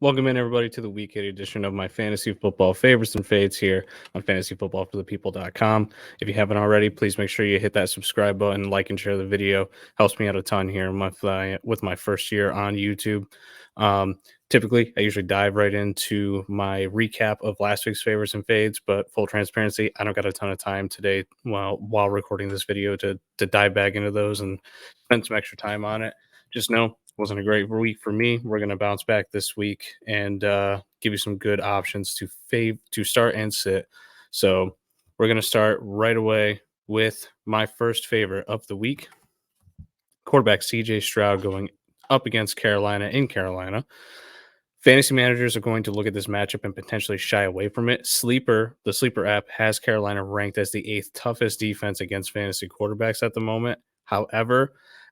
Welcome in, everybody, to the Week 8 edition of my Fantasy Football Favorites and Fades here on fantasyfootballforthepeople.com. If you haven't already, please make sure you hit that subscribe button, like and share the video. Helps me out a ton here with my first year on YouTube. Typically, I usually dive right into my recap of last week's favorites and fades, but full transparency, I don't got a ton of time today while recording this video to dive back into those and spend some extra time on it. Just know wasn't a great week for me. We're going to bounce back this week and give you some good options to start and sit. So we're going to start right away with my first favorite of the week. Quarterback CJ Stroud going up against Carolina in Carolina. Fantasy managers are going to look at this matchup and potentially shy away from it. The Sleeper app has Carolina ranked as the 8th toughest defense against fantasy quarterbacks at the moment. However,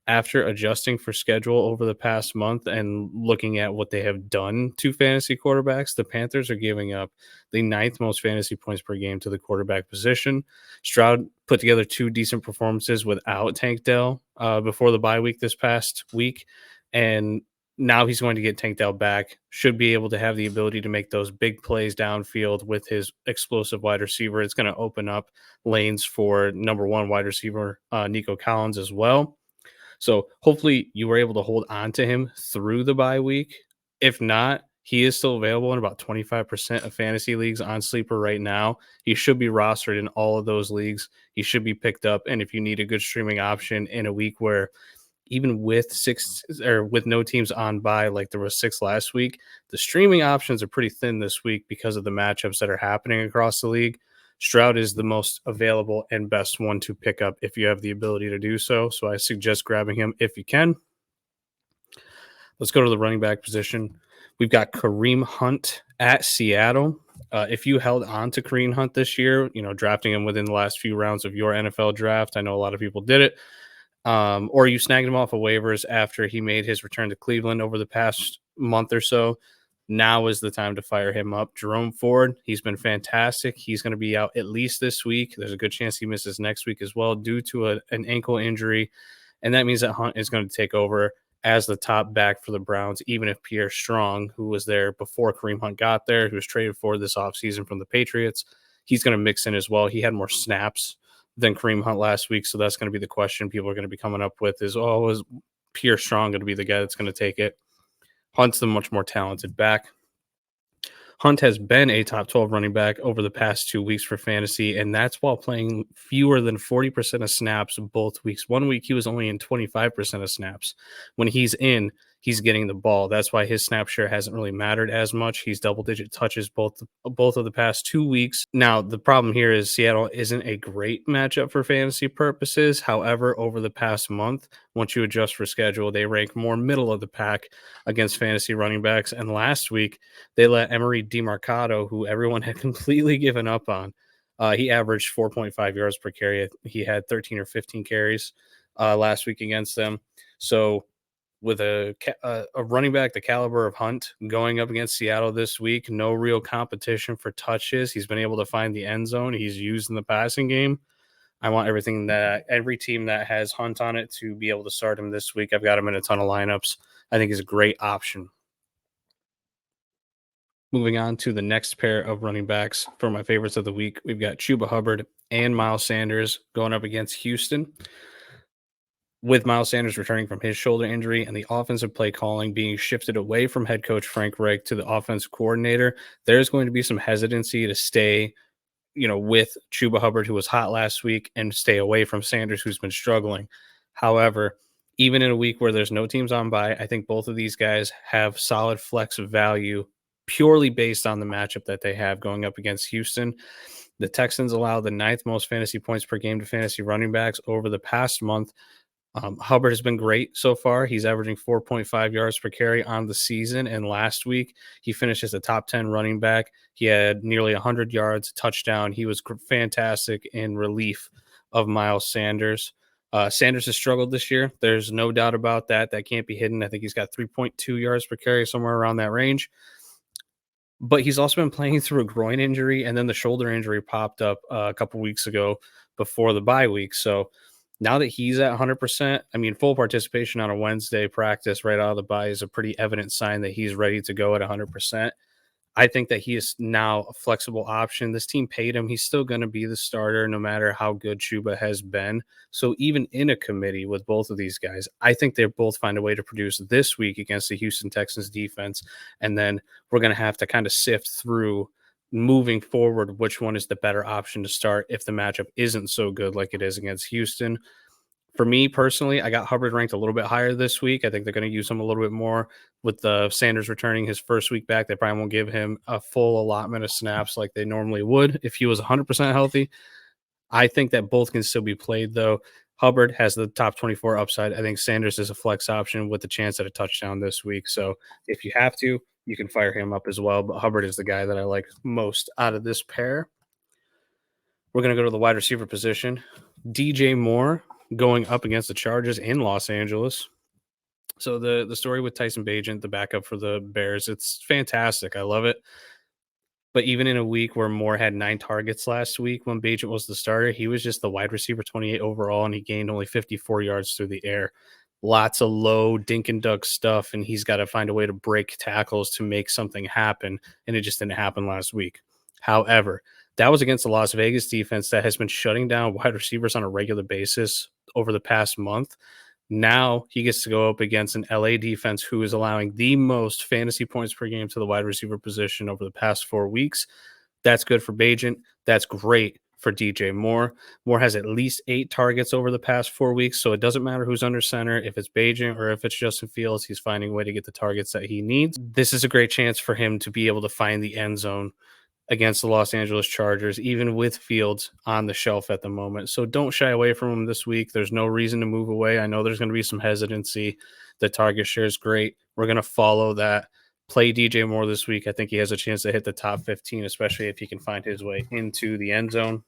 after adjusting for schedule over the past month and looking at what they have done to fantasy quarterbacks, the Panthers are giving up the 9th most fantasy points per game to the quarterback position. Stroud put together 2 decent performances without Tank Dell before the bye week this past week, and now he's going to get Tank Dell back, should be able to have the ability to make those big plays downfield with his explosive wide receiver. It's going to open up lanes for number 1 wide receiver, Nico Collins, as well. So hopefully you were able to hold on to him through the bye week. If not, he is still available in about 25% of fantasy leagues on Sleeper right now. He should be rostered in all of those leagues. He should be picked up. And if you need a good streaming option in a week where even with no teams on bye, like there was 6 last week, the streaming options are pretty thin this week because of the matchups that are happening across the league. Stroud is the most available and best one to pick up if you have the ability to do so. So I suggest grabbing him if you can. Let's go to the running back position. We've got Kareem Hunt at Seattle. If you held on to Kareem Hunt this year, drafting him within the last few rounds of your NFL draft, I know a lot of people did it. Or you snagged him off of waivers after he made his return to Cleveland over the past month or so. Now is the time to fire him up. Jerome Ford, he's been fantastic. He's going to be out at least this week. There's a good chance he misses next week as well due to an ankle injury. And that means that Hunt is going to take over as the top back for the Browns, even if Pierre Strong, who was there before Kareem Hunt got there, who was traded for this offseason from the Patriots, he's going to mix in as well. He had more snaps than Kareem Hunt last week, so that's going to be the question people are going to be coming up with is Pierre Strong going to be the guy that's going to take it? Hunt's the much more talented back. Hunt has been a top 12 running back over the past 2 weeks for fantasy, and that's while playing fewer than 40% of snaps both weeks. 1 week, he was only in 25% of snaps. When he's in, he's getting the ball. That's why his snap share hasn't really mattered as much. He's double-digit touches both of the past 2 weeks. Now, the problem here is Seattle isn't a great matchup for fantasy purposes. However, over the past month, once you adjust for schedule, they rank more middle of the pack against fantasy running backs. And last week, they let Emery DeMarcado, who everyone had completely given up on, he averaged 4.5 yards per carry. He had 13 or 15 carries last week against them. So with a running back the caliber of Hunt going up against Seattle this week, no real competition for touches. He's been able to find the end zone. He's used in the passing game. I want every team that has Hunt on it to be able to start him this week. I've got him in a ton of lineups. I think he's a great option. Moving on to the next pair of running backs for my favorites of the week, we've got Chuba Hubbard and Miles Sanders going up against Houston. With Miles Sanders returning from his shoulder injury and the offensive play calling being shifted away from head coach Frank Reich to the offensive coordinator, there's going to be some hesitancy to stay, with Chuba Hubbard, who was hot last week, and stay away from Sanders, who's been struggling. However, even in a week where there's no teams on bye, I think both of these guys have solid flex value purely based on the matchup that they have going up against Houston. The Texans allow the 9th most fantasy points per game to fantasy running backs over the past month. Hubbard has been great so far. He's averaging 4.5 yards per carry on the season. And last week, he finished as a top 10 running back. He had nearly 100 yards, touchdown. He was fantastic in relief of Miles Sanders. Sanders has struggled this year. There's no doubt about that. That can't be hidden. I think he's got 3.2 yards per carry, somewhere around that range. But he's also been playing through a groin injury, and then the shoulder injury popped up a couple weeks ago before the bye week. So Now that he's at 100%, I mean, full participation on a Wednesday practice right out of the bye is a pretty evident sign that he's ready to go at 100%. I think that he is now a flexible option. This team paid him. He's still going to be the starter no matter how good Chuba has been. So even in a committee with both of these guys, I think they both find a way to produce this week against the Houston Texans defense. And then we're going to have to kind of sift through moving forward which one is the better option to start if the matchup isn't so good like it is against Houston. For me personally, I got Hubbard ranked a little bit higher this week. I think they're going to use him a little bit more with the Sanders returning his first week back. They probably won't give him a full allotment of snaps like they normally would if he was 100% healthy. I think that both can still be played, though. Hubbard has the top 24 upside. I think Sanders is a flex option with the chance at a touchdown this week. So if you have to, you can fire him up as well. But Hubbard is the guy that I like most out of this pair. We're going to go to the wide receiver position. DJ Moore going up against the Chargers in Los Angeles. So the story with Tyson Bagent, the backup for the Bears, it's fantastic. I love it. But even in a week where Moore had 9 targets last week when Bagent was the starter, he was just the wide receiver 28 overall, and he gained only 54 yards through the air. Lots of low dink and dunk stuff, and he's got to find a way to break tackles to make something happen, and it just didn't happen last week. However, that was against the Las Vegas defense that has been shutting down wide receivers on a regular basis over the past month. Now he gets to go up against an LA defense who is allowing the most fantasy points per game to the wide receiver position over the past 4 weeks. That's good for Bagent. That's great for DJ Moore. Moore has at least 8 targets over the past 4 weeks, so it doesn't matter who's under center. If it's Bagent or if it's Justin Fields, he's finding a way to get the targets that he needs. This is a great chance for him to be able to find the end zone against the Los Angeles Chargers, even with Fields on the shelf at the moment. So don't shy away from him this week. There's no reason to move away. I know there's going to be some hesitancy. The target share is great. We're going to follow that. Play DJ Moore this week. I think he has a chance to hit the top 15, especially if he can find his way into the end zone.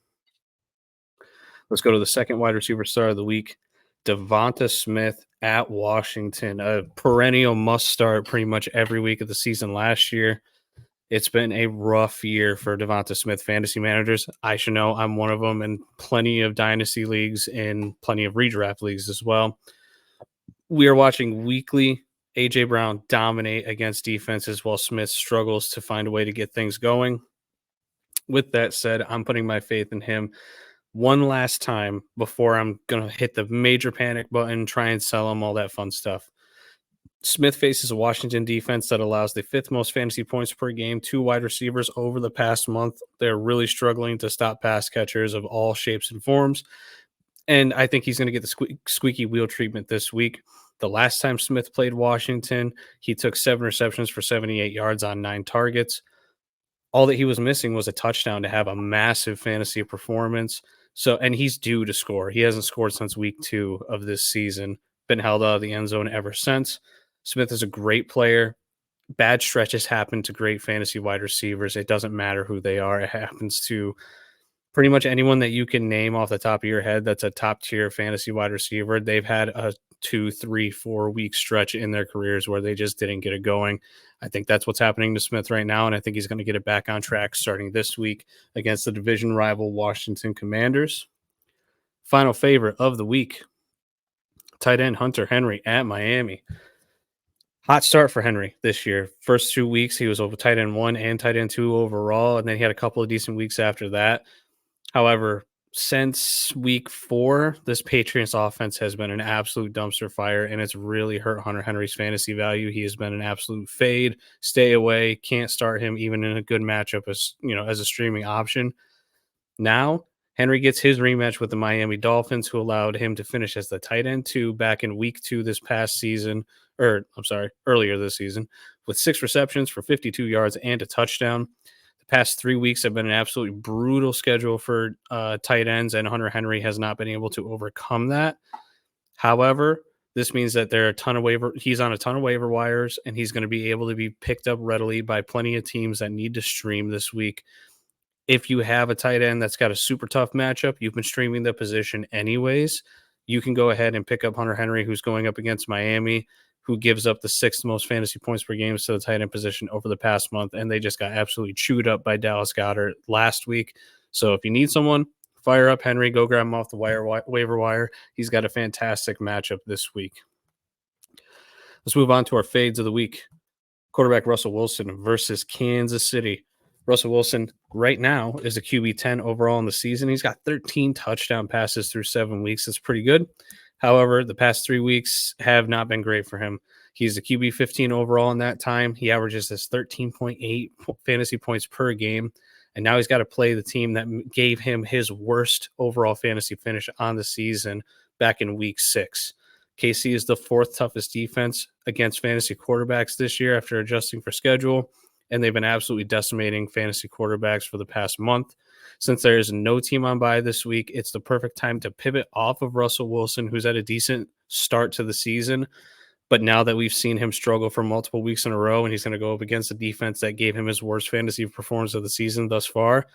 Let's go to the second wide receiver star of the week, DeVonta Smith at Washington, a perennial must start pretty much every week of the season last year. It's been a rough year for DeVonta Smith fantasy managers. I should know I'm one of them in plenty of dynasty leagues and plenty of redraft leagues as well. We are watching weekly A.J. Brown dominate against defenses while Smith struggles to find a way to get things going. With that said, I'm putting my faith in him one last time before I'm going to hit the major panic button, try and sell him all that fun stuff. Smith faces a Washington defense that allows the 5th most fantasy points per game to wide receivers over the past month. They're really struggling to stop pass catchers of all shapes and forms. And I think he's going to get the squeaky wheel treatment this week. The last time Smith played Washington, he took 7 receptions for 78 yards on 9 targets. All that he was missing was a touchdown to have a massive fantasy performance. So, and he's due to score. He hasn't scored since week 2 of this season, been held out of the end zone ever since. Smith is a great player. Bad stretches happen to great fantasy wide receivers. It doesn't matter who they are. It happens to pretty much anyone that you can name off the top of your head that's a top tier fantasy wide receiver. They've had a 2, 3, 4 week stretch in their careers where they just didn't get it going. I think that's what's happening to Smith right now, and I think he's going to get it back on track starting this week against the division rival Washington Commanders. Final favorite of the week, tight end Hunter Henry at Miami. Hot start for Henry this year. First 2 weeks, he was over tight end 1 and tight end 2 overall, and then he had a couple of decent weeks after that. However, since week 4, this Patriots offense has been an absolute dumpster fire, and it's really hurt Hunter Henry's fantasy value. He has been an absolute fade. Stay away. Can't start him even in a good matchup as a streaming option. Now, Henry gets his rematch with the Miami Dolphins, who allowed him to finish as the tight end 2 back in week 2 this past season, earlier this season, with 6 receptions for 52 yards and a touchdown. The past 3 weeks have been an absolutely brutal schedule for tight ends, and Hunter Henry has not been able to overcome that. However, this means that he's on a ton of waiver wires, and he's going to be able to be picked up readily by plenty of teams that need to stream this week. If you have a tight end that's got a super tough matchup, you've been streaming the position anyways, you can go ahead and pick up Hunter Henry, who's going up against Miami, who gives up the 6th most fantasy points per game to the tight end position over the past month, and they just got absolutely chewed up by Dallas Goedert last week. So if you need someone, Fire up Henry. Go grab him off the waiver wire. He's got a fantastic matchup this week. Let's move on to our fades of the week. Quarterback Russell Wilson versus Kansas City. Russell Wilson right now is a QB 10 overall in the season. He's got 13 touchdown passes through 7 weeks. That's pretty good. However, the past 3 weeks have not been great for him. He's a QB 15 overall in that time. He averages this 13.8 fantasy points per game. And now he's got to play the team that gave him his worst overall fantasy finish on the season back in week 6. KC is the 4th toughest defense against fantasy quarterbacks this year after adjusting for schedule, and they've been absolutely decimating fantasy quarterbacks for the past month. Since there is no team on bye this week, it's the perfect time to pivot off of Russell Wilson, who's had a decent start to the season. But now that we've seen him struggle for multiple weeks in a row, and he's going to go up against a defense that gave him his worst fantasy performance of the season thus far,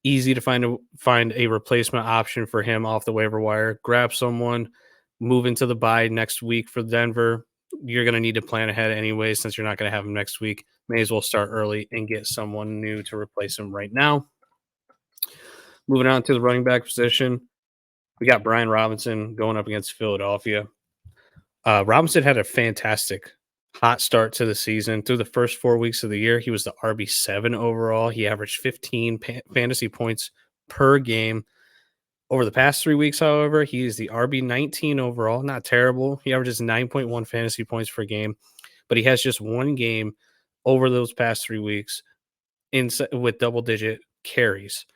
easy to find a replacement option for him off the waiver wire. Grab someone, move into the bye next week for Denver. You're going to need to plan ahead anyway, since you're not going to have him next week. May as well start early and get someone new to replace him right now. Moving on to the running back position, we got Brian Robinson going up against Philadelphia. Robinson had a fantastic hot start to the season. Through the first 4 weeks of the year, he was the RB7 overall. He averaged 15 fantasy points per game. Over the past 3 weeks, however, he is the RB19 overall. Not terrible. He averages 9.1 fantasy points per game, but he has just one game over those past 3 weeks with double-digit carries.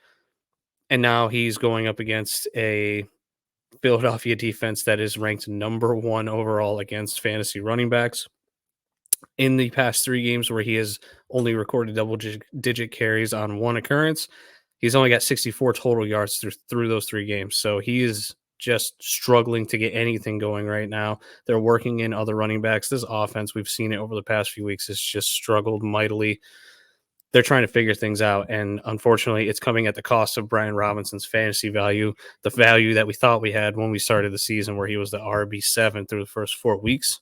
And now he's going up against a Philadelphia defense that is ranked number 1 overall against fantasy running backs. In the past 3 games where he has only recorded double-digit carries on one occurrence, he's only got 64 total yards through those 3 games. So he is just struggling to get anything going right now. They're working in other running backs. This offense, we've seen it over the past few weeks, has just struggled mightily. They're trying to figure things out, and unfortunately, it's coming at the cost of Brian Robinson's fantasy value, the value that we thought we had when we started the season, where he was the RB7 through the first 4 weeks.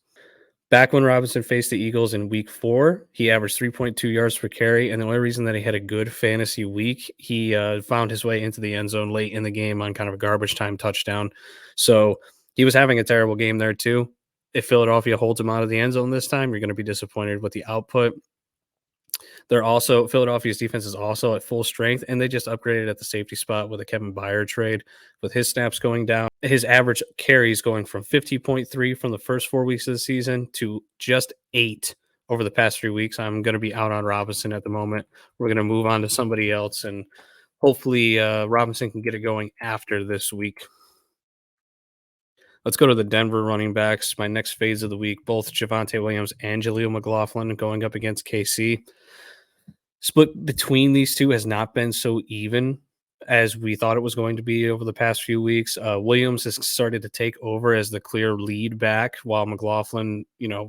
Back when Robinson faced the Eagles in week 4, he averaged 3.2 yards per carry, and the only reason that he had a good fantasy week, he found his way into the end zone late in the game on kind of a garbage time touchdown. So he was having a terrible game there too. If Philadelphia holds him out of the end zone this time, you're going to be disappointed with the output. Philadelphia's defense is also at full strength, and they just upgraded at the safety spot with a Kevin Byard trade. With his snaps going down, his average carries going from 50.3 from the first 4 weeks of the season to just 8 over the past 3 weeks. I'm going to be out on Robinson at the moment. We're going to move on to somebody else, and hopefully Robinson can get it going after this week. Let's go to the Denver running backs. My next phase of the week, both Javonte Williams and Jaleel McLaughlin going up against KC. Split between these two has not been so even as we thought it was going to be over the past few weeks. Williams has started to take over as the clear lead back, while McLaughlin,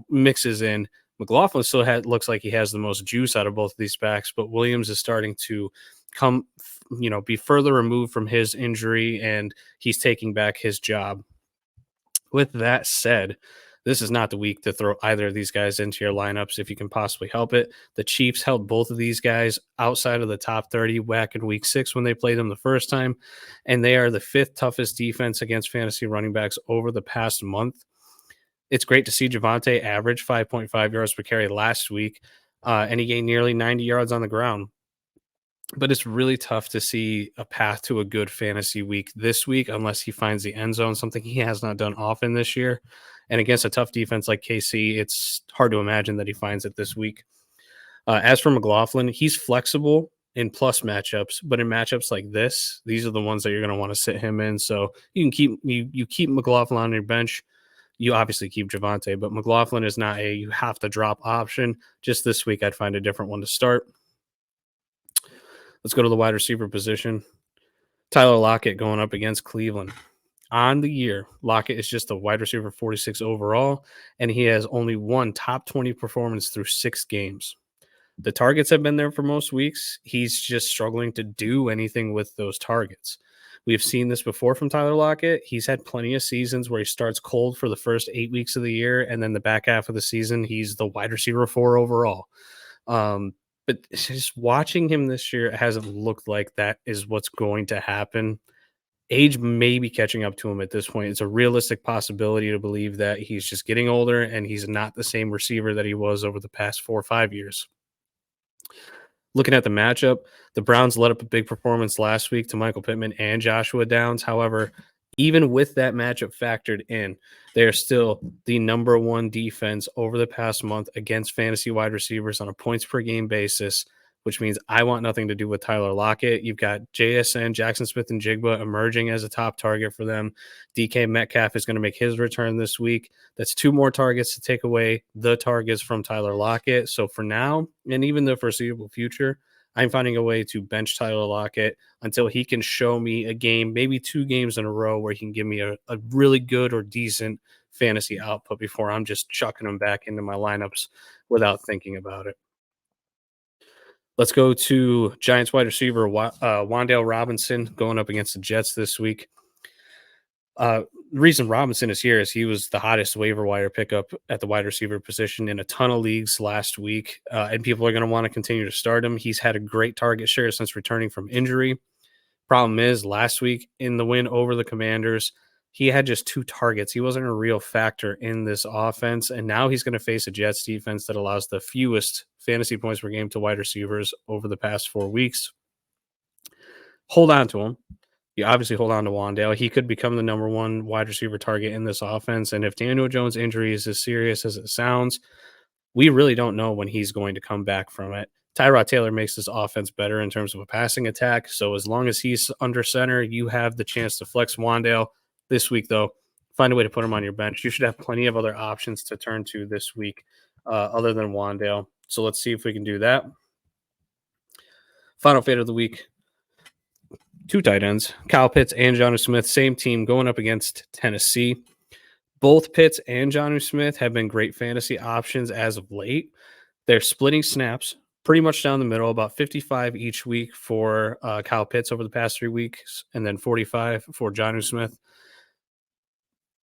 mixes in. McLaughlin still looks like he has the most juice out of both of these backs, but Williams is starting to be further removed from his injury, and he's taking back his job. With that said, this is not the week to throw either of these guys into your lineups if you can possibly help it. The Chiefs held both of these guys outside of the top 30 back in week 6 when they played them the first time, and they are the 5th toughest defense against fantasy running backs over the past month. It's great to see Javonte average 5.5 yards per carry last week, and he gained nearly 90 yards on the ground. But it's really tough to see a path to a good fantasy week this week unless he finds the end zone, something he has not done often this year. And against a tough defense like KC, it's hard to imagine that he finds it this week. As for McLaughlin, he's flexible in plus matchups, but in matchups like this, these are the ones that you're going to want to sit him in. So you can keep McLaughlin on your bench. You obviously keep Javonte, but McLaughlin is not you have to drop option. Just this week, I'd find a different one to start. Let's go to the wide receiver position. Tyler Lockett going up against Cleveland. On the year, Lockett is just a wide receiver 46 overall, and he has only one top 20 performance through 6 games. The targets have been there for most weeks. He's just struggling to do anything with those targets. We've seen this before from Tyler Lockett. He's had plenty of seasons where he starts cold for the first 8 weeks of the year, and then the back half of the season, he's the wide receiver 4 overall. But just watching him this year, it hasn't looked like that is what's going to happen. age may be catching up to him at this point. It's a realistic possibility to believe that he's just getting older and he's not the same receiver that he was over the past 4 or 5 years. Looking at the matchup, the Browns let up a big performance last week to Michael Pittman and Joshua Downs. However, even with that matchup factored in, they are still the number one defense over the past month against fantasy wide receivers on a points per game basis, which means I want nothing to do with Tyler Lockett. You've got JSN, Jackson Smith, and Jigba emerging as a top target for them. DK Metcalf is going to make his return this week. That's two more targets to take away the targets from Tyler Lockett. So for now, and even the foreseeable future, I'm finding a way to bench Tyler Lockett until he can show me a game, maybe 2 games in a row where he can give me a really good or decent fantasy output before I'm just chucking him back into my lineups without thinking about it. Let's go to Giants wide receiver Wan'Dale Robinson going up against the Jets this week. The reason Robinson is here is he was the hottest waiver wire pickup at the wide receiver position in a ton of leagues last week, and people are going to want to continue to start him. He's had a great target share since returning from injury. Problem is, last week in the win over the Commanders, he had just 2 targets. He wasn't a real factor in this offense, and now he's going to face a Jets defense that allows the fewest fantasy points per game to wide receivers over the past 4 weeks. Hold on to him. You obviously hold on to Wan'Dale. He could become the number 1 wide receiver target in this offense. And if Daniel Jones' injury is as serious as it sounds, we really don't know when he's going to come back from it. Tyrod Taylor makes this offense better in terms of a passing attack. So as long as he's under center, you have the chance to flex Wan'Dale. This week, though, find a way to put him on your bench. You should have plenty of other options to turn to this week other than Wan'Dale. So let's see if we can do that. Final fade of the week. 2 tight ends, Kyle Pitts and Jonnu Smith, same team going up against Tennessee. Both Pitts and Jonnu Smith have been great fantasy options as of late. They're splitting snaps pretty much down the middle, about 55 each week for Kyle Pitts over the past 3 weeks, and then 45 for Jonnu Smith.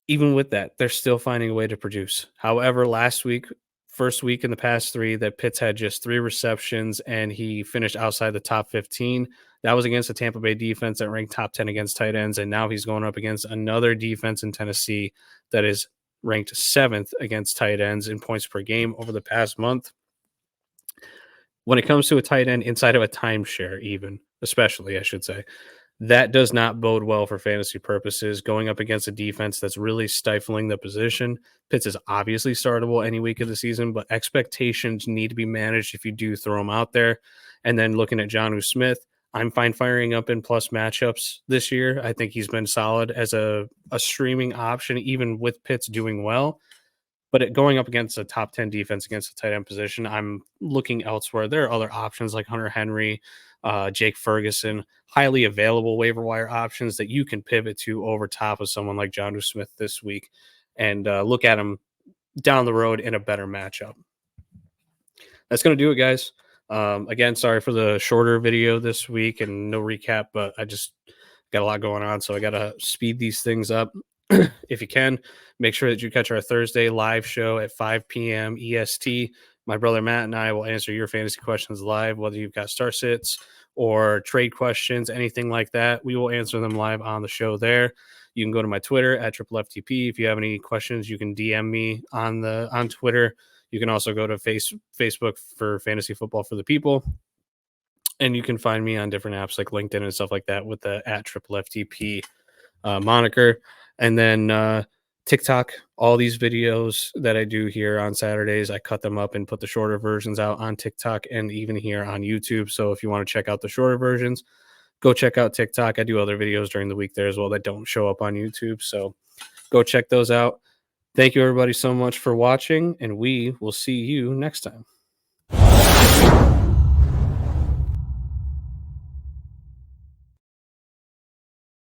Even with that, they're still finding a way to produce. However, last week, first week in the past 3, that Pitts had just 3 receptions and he finished outside the top 15. That was against the Tampa Bay defense that ranked top 10 against tight ends. And now he's going up against another defense in Tennessee that is ranked 7th against tight ends in points per game over the past month. When it comes to a tight end inside of a timeshare, even, especially, I should say, that does not bode well for fantasy purposes. Going up against a defense that's really stifling the position. Pitts is obviously startable any week of the season, but expectations need to be managed if you do throw him out there. And then looking at Jonnu Smith, I'm fine firing up in plus matchups this year. I think he's been solid as a streaming option, even with Pitts doing well. But going up against a top 10 defense against the tight end position, I'm looking elsewhere. There are other options like Hunter Henry, Jake Ferguson, highly available waiver wire options that you can pivot to over top of someone like Jonnu Smith this week and look at him down the road in a better matchup. That's going to do it, guys. Again, sorry for the shorter video this week and no recap, but I just got a lot going on, so I got to speed these things up. If you can, make sure that you catch our Thursday live show at 5 p.m. EST. My brother Matt and I will answer your fantasy questions live, whether you've got start sits or trade questions, anything like that. We will answer them live on the show there. You can go to my Twitter at FFTP. If you have any questions, you can DM me on Twitter. You can also go to Facebook for Fantasy Football for the People. And you can find me on different apps like LinkedIn and stuff like that with the at FFTP moniker. And then TikTok, all these videos that I do here on Saturdays, I cut them up and put the shorter versions out on TikTok and even here on YouTube. So if you want to check out the shorter versions, go check out TikTok. I do other videos during the week there as well that don't show up on YouTube. So go check those out. Thank you, everybody, so much for watching, and we will see you next time.